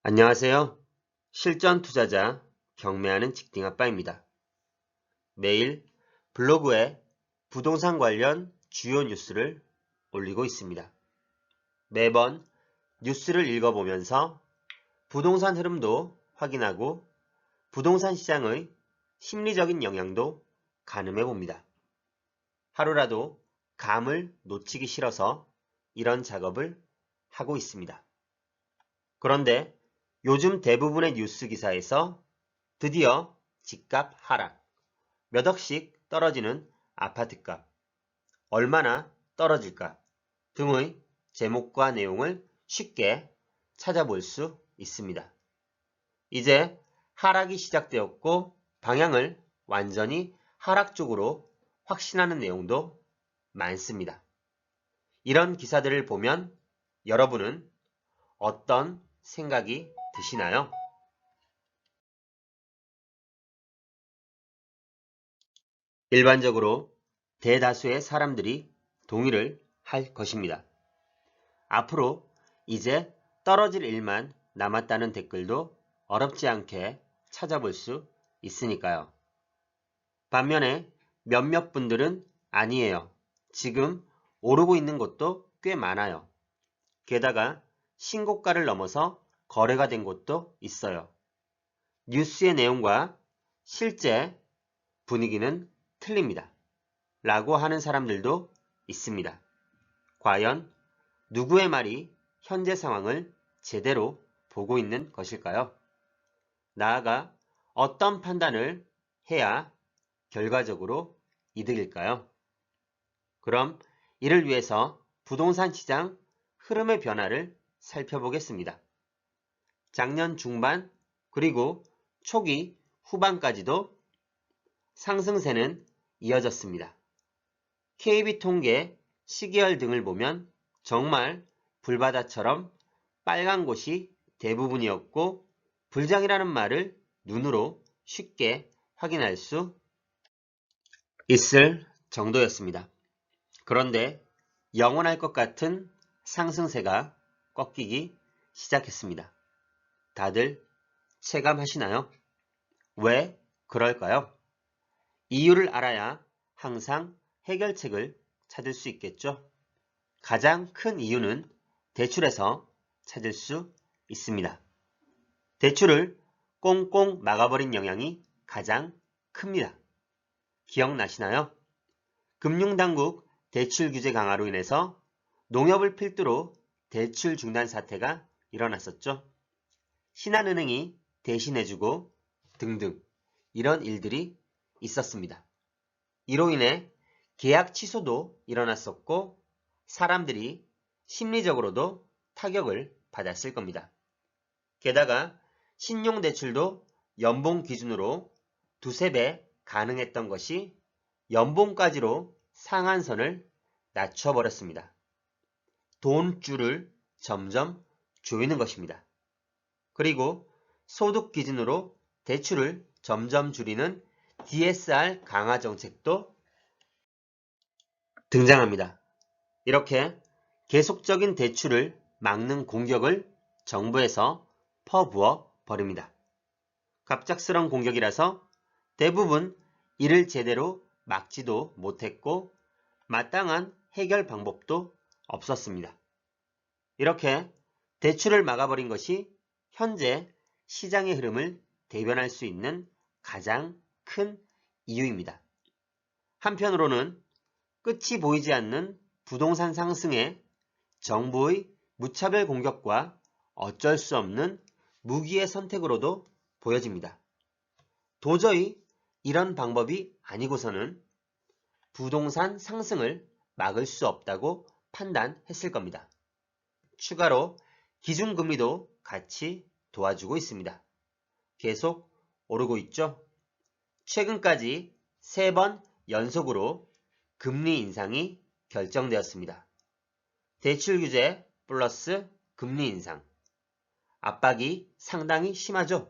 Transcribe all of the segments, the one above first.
안녕하세요. 실전 투자자 경매하는 직딩 아빠입니다. 매일 블로그에 부동산 관련 주요 뉴스를 올리고 있습니다. 매번 뉴스를 읽어보면서 부동산 흐름도 확인하고 부동산 시장의 심리적인 영향도 가늠해 봅니다. 하루라도 감을 놓치기 싫어서 이런 작업을 하고 있습니다. 그런데 요즘 대부분의 뉴스 기사에서 드디어 집값 하락, 몇 억씩 떨어지는 아파트값, 얼마나 떨어질까 등의 제목과 내용을 쉽게 찾아볼 수 있습니다. 이제 하락이 시작되었고 방향을 완전히 하락 쪽으로 확신하는 내용도 많습니다. 이런 기사들을 보면 여러분은 어떤 생각이 드시나요? 일반적으로 대다수의 사람들이 동의를 할 것입니다. 앞으로 이제 떨어질 일만 남았다는 댓글도 어렵지 않게 찾아볼 수 있으니까요. 반면에 몇몇 분들은 아니에요. 지금 오르고 있는 곳도 꽤 많아요. 게다가 신고가를 넘어서 거래가 된 곳도 있어요. 뉴스의 내용과 실제 분위기는 틀립니다. 라고 하는 사람들도 있습니다. 과연 누구의 말이 현재 상황을 제대로 보고 있는 것일까요? 나아가 어떤 판단을 해야 결과적으로 이득일까요? 그럼 이를 위해서 부동산 시장 흐름의 변화를 살펴보겠습니다. 작년 중반 그리고 초기 후반까지도 상승세는 이어졌습니다. KB통계 시계열 등을 보면 정말 불바다처럼 빨간 곳이 대부분이었고 불장이라는 말을 눈으로 쉽게 확인할 수 있을 정도였습니다. 그런데 영원할 것 같은 상승세가 꺾이기 시작했습니다. 다들 체감하시나요? 왜 그럴까요? 이유를 알아야 항상 해결책을 찾을 수 있겠죠. 가장 큰 이유는 대출에서 찾을 수 있습니다. 대출을 꽁꽁 막아버린 영향이 가장 큽니다. 기억나시나요? 금융당국 대출 규제 강화로 인해서 농협을 필두로 대출 중단 사태가 일어났었죠. 신한은행이 대신해주고 등등 이런 일들이 있었습니다. 이로 인해 계약 취소도 일어났었고 사람들이 심리적으로도 타격을 받았을 겁니다. 게다가 신용대출도 연봉 기준으로 두세 배 가능했던 것이 연봉까지로 상한선을 낮춰버렸습니다. 돈줄을 점점 조이는 것입니다. 그리고 소득 기준으로 대출을 점점 줄이는 DSR 강화 정책도 등장합니다. 이렇게 계속적인 대출을 막는 공격을 정부에서 퍼부어 버립니다. 갑작스러운 공격이라서 대부분 이를 제대로 막지도 못했고 마땅한 해결 방법도 없었습니다. 이렇게 대출을 막아버린 것이 현재 시장의 흐름을 대변할 수 있는 가장 큰 이유입니다. 한편으로는 끝이 보이지 않는 부동산 상승에 정부의 무차별 공격과 어쩔 수 없는 무기의 선택으로도 보여집니다. 도저히 이런 방법이 아니고서는 부동산 상승을 막을 수 없다고 판단했을 겁니다. 추가로 기준금리도 같이 도와주고 있습니다. 계속 오르고 있죠? 최근까지 3번 연속으로 금리 인상이 결정되었습니다. 대출 규제 플러스 금리 인상. 압박이 상당히 심하죠?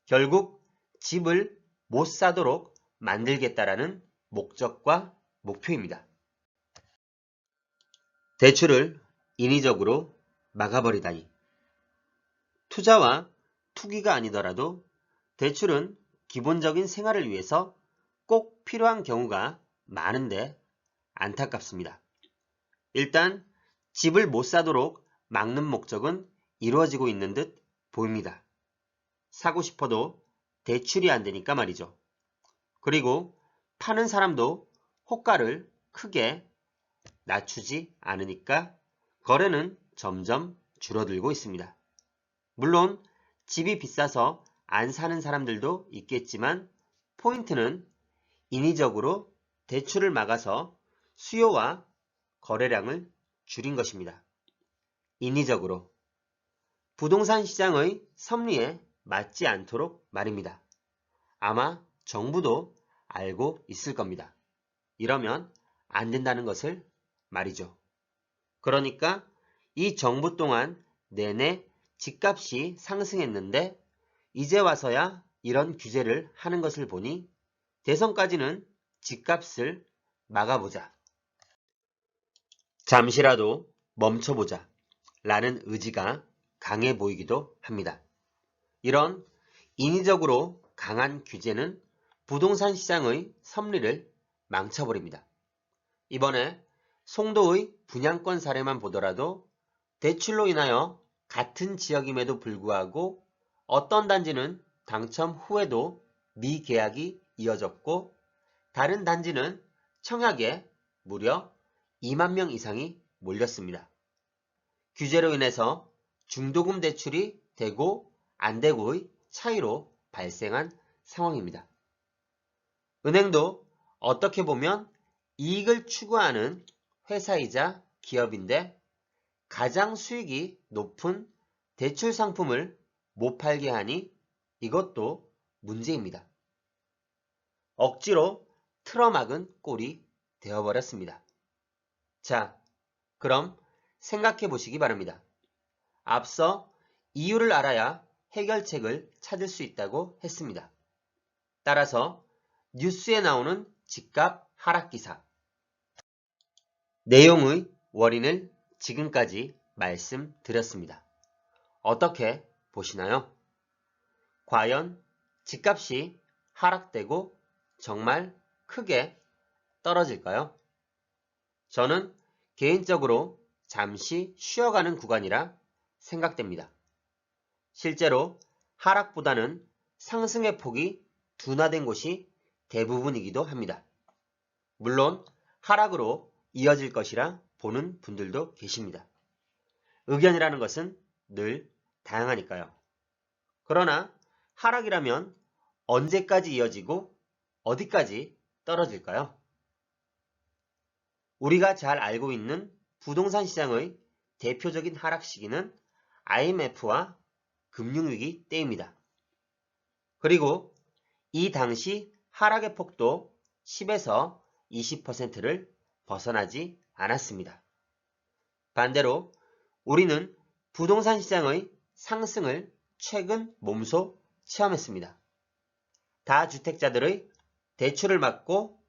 결국 집을 못 사도록 만들겠다라는 목적과 목표입니다. 대출을 인위적으로 막아버리다니. 투자와 투기가 아니더라도 대출은 기본적인 생활을 위해서 꼭 필요한 경우가 많은데 안타깝습니다. 일단 집을 못 사도록 막는 목적은 이루어지고 있는 듯 보입니다. 사고 싶어도 대출이 안 되니까 말이죠. 그리고 파는 사람도 호가를 크게 낮추지 않으니까 거래는 점점 줄어들고 있습니다. 물론 집이 비싸서 안 사는 사람들도 있겠지만 포인트는 인위적으로 대출을 막아서 수요와 거래량을 줄인 것입니다. 인위적으로 부동산 시장의 섭리에 맞지 않도록 말입니다. 아마 정부도 알고 있을 겁니다. 이러면 안 된다는 것을 말이죠. 그러니까 이 정부 동안 내내 집값이 상승했는데 이제 와서야 이런 규제를 하는 것을 보니 대선까지는 집값을 막아보자. 잠시라도 멈춰보자 라는 의지가 강해 보이기도 합니다. 이런 인위적으로 강한 규제는 부동산 시장의 섭리를 망쳐버립니다. 이번에 송도의 분양권 사례만 보더라도 대출로 인하여 같은 지역임에도 불구하고 어떤 단지는 당첨 후에도 미계약이 이어졌고 다른 단지는 청약에 무려 2만 명 이상이 몰렸습니다. 규제로 인해서 중도금 대출이 되고 안 되고의 차이로 발생한 상황입니다. 은행도 어떻게 보면 이익을 추구하는 회사이자 기업인데 가장 수익이 높은 대출 상품을 못 팔게 하니 이것도 문제입니다. 억지로 틀어막은 꼴이 되어버렸습니다. 자, 그럼 생각해 보시기 바랍니다. 앞서 이유를 알아야 해결책을 찾을 수 있다고 했습니다. 따라서 뉴스에 나오는 집값 하락 기사 내용의 원인을 지금까지 말씀드렸습니다. 어떻게 보시나요? 과연 집값이 하락되고 정말 크게 떨어질까요? 저는 개인적으로 잠시 쉬어가는 구간이라 생각됩니다. 실제로 하락보다는 상승의 폭이 둔화된 곳이 대부분이기도 합니다. 물론 하락으로 이어질 것이라 보는 분들도 계십니다. 의견이라는 것은 늘 다양하니까요. 그러나 하락이라면 언제까지 이어지고 어디까지 떨어질까요? 우리가 잘 알고 있는 부동산 시장의 대표적인 하락 시기는 IMF와 금융위기 때입니다. 그리고 이 당시 하락의 폭도 10에서 20%를 벗어나지 않았습니다. 반대로 우리는 부동산 시장의 상승을 최근 몸소 체험했습니다. 다주택자들의 대출을 막고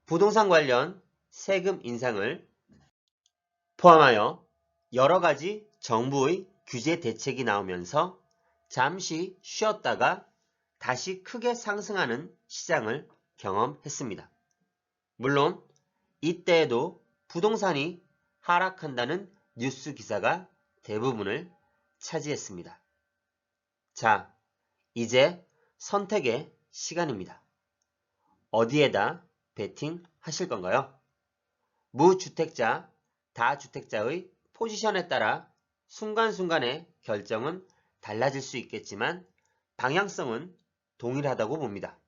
부동산 관련 세금 인상을 포함하여 여러 가지 정부의 규제 대책이 나오면서 잠시 쉬었다가 다시 크게 상승하는 시장을 경험했습니다. 물론 이때에도 부동산이 하락한다는 뉴스 기사가 대부분을 차지했습니다. 자, 이제 선택의 시간입니다. 어디에다 베팅하실 건가요? 무주택자, 다주택자의 포지션에 따라 순간순간의 결정은 달라질 수 있겠지만 방향성은 동일하다고 봅니다.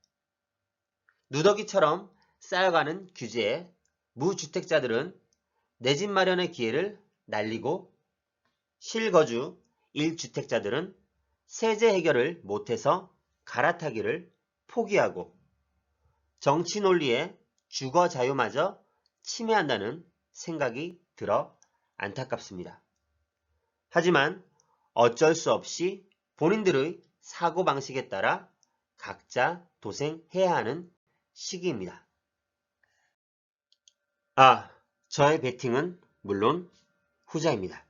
누더기처럼 쌓여가는 규제에 무주택자들은 내 집 마련의 기회를 날리고 실거주 1주택자들은 세제 해결을 못해서 갈아타기를 포기하고 정치 논리에 주거 자유마저 침해한다는 생각이 들어 안타깝습니다. 하지만 어쩔 수 없이 본인들의 사고방식에 따라 각자 도생해야 하는 시기입니다. 저의 베팅은 물론 후자입니다.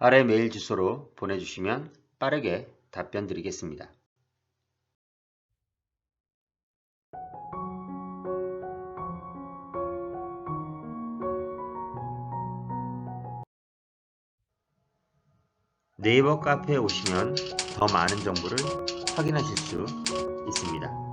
아래 메일 주소로 보내주시면 빠르게 답변 드리겠습니다. 네이버 카페에 오시면 더 많은 정보를 확인하실 수 있습니다.